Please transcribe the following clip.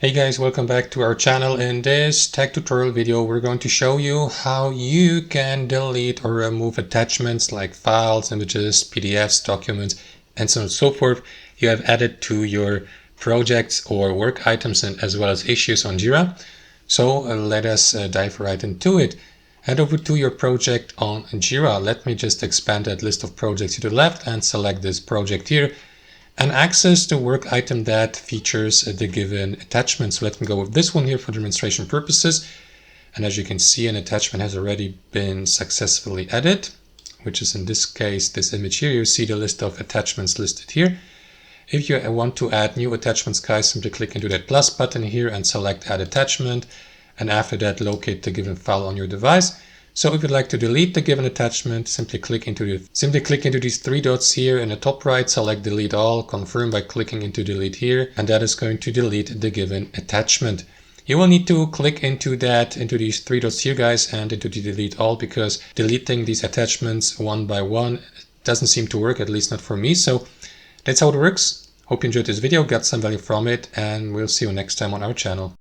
Hey guys, welcome back to our channel. In this tech tutorial video, we're going to show you how you can delete or remove attachments like files, images, PDFs, documents, and so on and so forth you have added to your projects or work items and as well as issues on Jira. So let us dive right into it. Head over to your project on Jira. Let me just expand that list of projects to the left and select this project here and access the work item that features the given attachment. So let me go with this one here for demonstration purposes. And as you can see, an attachment has already been successfully added, which is in this case, this image here. You see the list of attachments listed here. If you want to add new attachments, guys, simply click into that plus button here and select add attachment. And after that, locate the given file on your device. So if you'd like to delete the given attachment, simply click into these three dots here in the top right, select delete all, confirm by clicking into delete here, and that is going to delete the given attachment. You will need to click into these three dots here, guys, and into the delete all, because deleting these attachments one by one doesn't seem to work, at least not for me. So that's how it works. Hope you enjoyed this video, got some value from it, and we'll see you next time on our channel.